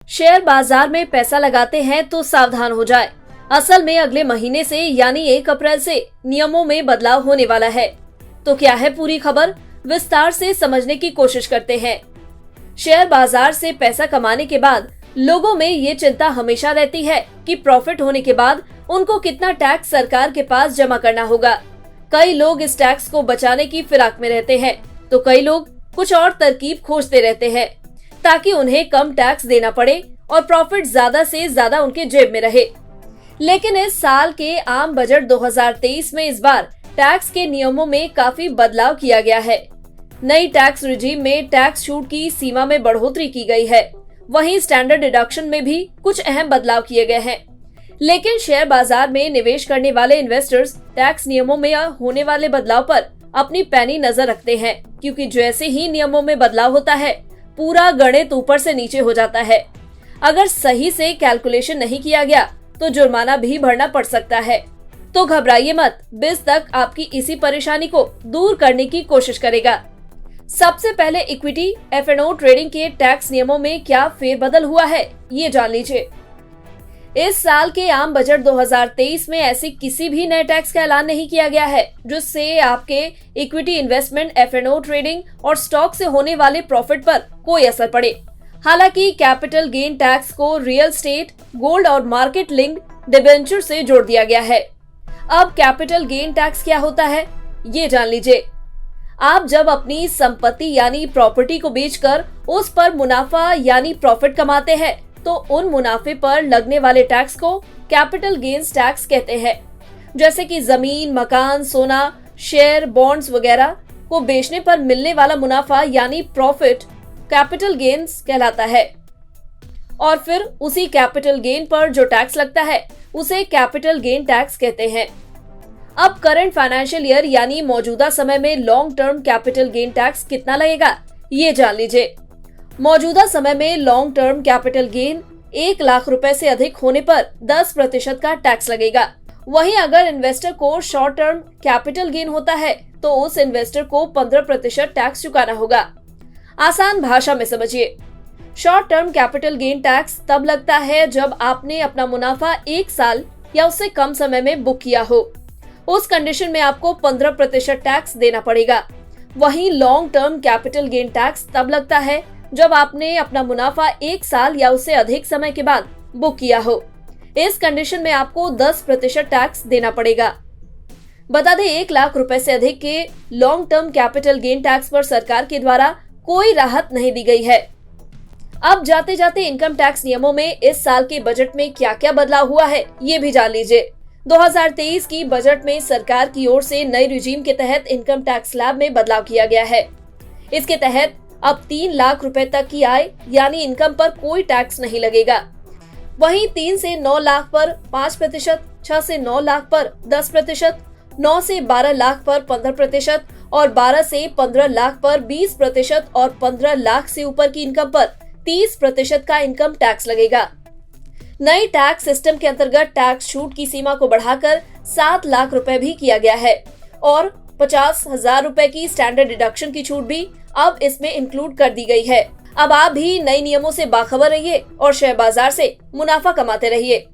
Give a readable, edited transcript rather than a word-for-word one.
Share बाजार में पैसा लगाते हैं तो सावधान हो जाए। असल में अगले महीने से यानी 1 अप्रैल से नियमों में बदलाव होने वाला है। तो क्या है पूरी खबर, विस्तार से समझने की कोशिश करते हैं। शेयर बाजार से पैसा कमाने के बाद लोगों में ये चिंता हमेशा रहती है कि प्रॉफिट होने के बाद उनको कितना टैक्स सरकार के पास जमा करना होगा। कई लोग इस टैक्स को बचाने की फिराक में रहते हैं, तो कई लोग कुछ और तरकीब खोजते रहते हैं ताकि उन्हें कम टैक्स देना पड़े और प्रॉफिट ज्यादा से ज्यादा उनके जेब में रहे। लेकिन इस साल के आम बजट 2023 में इस बार टैक्स के नियमों में काफी बदलाव किया गया है। नई टैक्स रिजीम में टैक्स छूट की सीमा में बढ़ोतरी की गई है। वहीं स्टैंडर्ड डिडक्शन में भी कुछ अहम बदलाव किए गए हैं। लेकिन शेयर बाजार में निवेश करने वाले इन्वेस्टर्स टैक्स नियमों में होने वाले बदलाव पर अपनी पैनी नजर रखते हैं, क्योंकि जैसे ही नियमों में बदलाव होता है पूरा गणित ऊपर से नीचे हो जाता है। अगर सही से कैलकुलेशन नहीं किया गया तो जुर्माना भी भरना पड़ सकता है। तो घबराइए मत, बिज़ तक आपकी इसी परेशानी को दूर करने की कोशिश करेगा। सबसे पहले इक्विटी F&O ट्रेडिंग के टैक्स नियमों में क्या फेरबदल हुआ है, ये जान लीजिए। इस साल के आम बजट 2023 में ऐसे किसी भी नए टैक्स का ऐलान नहीं किया गया है जिससे आपके इक्विटी इन्वेस्टमेंट, F&O ट्रेडिंग और स्टॉक से होने वाले प्रॉफिट पर कोई असर पड़े। हालांकि कैपिटल गेन टैक्स को रियल एस्टेट, गोल्ड और मार्केट लिंक्ड डिबेंचर से जोड़ दिया गया है। अब कैपिटल गेन टैक्स क्या होता है, ये जान लीजिए। आप जब अपनी संपत्ति यानी प्रॉपर्टी को बेचकर उस पर मुनाफा यानी प्रॉफिट कमाते हैं तो उन मुनाफे पर लगने वाले टैक्स को कैपिटल गेन्स टैक्स कहते हैं। जैसे कि जमीन, मकान, सोना, शेयर, बॉन्ड्स वगैरह को बेचने पर मिलने वाला मुनाफा यानी प्रॉफिट कैपिटल गेन्स कहलाता है। और फिर उसी कैपिटल गेन पर जो टैक्स लगता है उसे कैपिटल गेन टैक्स कहते हैं। अब करंट फाइनेंशियल ईयर यानी मौजूदा समय में long term capital gain tax कितना लगेगा, ये जान लीजिए। मौजूदा समय में long term capital gain 1 lakh रुपए से अधिक होने पर 10% का टैक्स लगेगा। वहीं अगर इन्वेस्टर को शॉर्ट टर्म कैपिटल गेन होता है तो उस इन्वेस्टर को 15% टैक्स चुकाना होगा। आसान भाषा में समझिए, short term capital gain tax तब लगता है जब आपने अपना मुनाफा 1 साल या उससे कम समय में बुक किया हो। उस कंडीशन में आपको 15% टैक्स देना पड़ेगा। वहीं long term capital gain tax तब लगता है जब आपने अपना मुनाफा 1 साल या उससे अधिक समय के बाद बुक किया हो। इस कंडीशन में आपको 10% टैक्स देना पड़ेगा। बता दें, 1 लाख रुपए से अधिक के long term capital gain tax पर सरकार के द्वारा कोई राहत नहीं दी गई है। अब जाते जाते इनकम टैक्स नियमों में इस साल के बजट में क्या क्या बदलाव हुआ है, ये भी जान लीजिए। 2023 की बजट में सरकार की ओर से नई रिजीम के तहत इनकम टैक्स स्लैब में बदलाव किया गया है। इसके तहत अब 3 लाख रुपए तक की आय यानी इनकम पर कोई टैक्स नहीं लगेगा। वहीं 3 से 9 लाख पर 5%, 6 से 9 लाख पर 10%, 9 से 12 लाख पर 15% और 12 से 15 लाख पर 20% और 15 लाख से ऊपर की इनकम पर 30% का इनकम टैक्स लगेगा। नई टैक्स सिस्टम के अंतर्गत टैक्स छूट की सीमा को बढ़ाकर 7 लाख रुपए भी किया गया है और 50,000 रुपए की स्टैंडर्ड डिडक्शन की छूट भी अब इसमें इंक्लूड कर दी गई है। अब आप भी नए नियमों से बाखबर रहिए और शेयर बाजार से मुनाफा कमाते रहिए।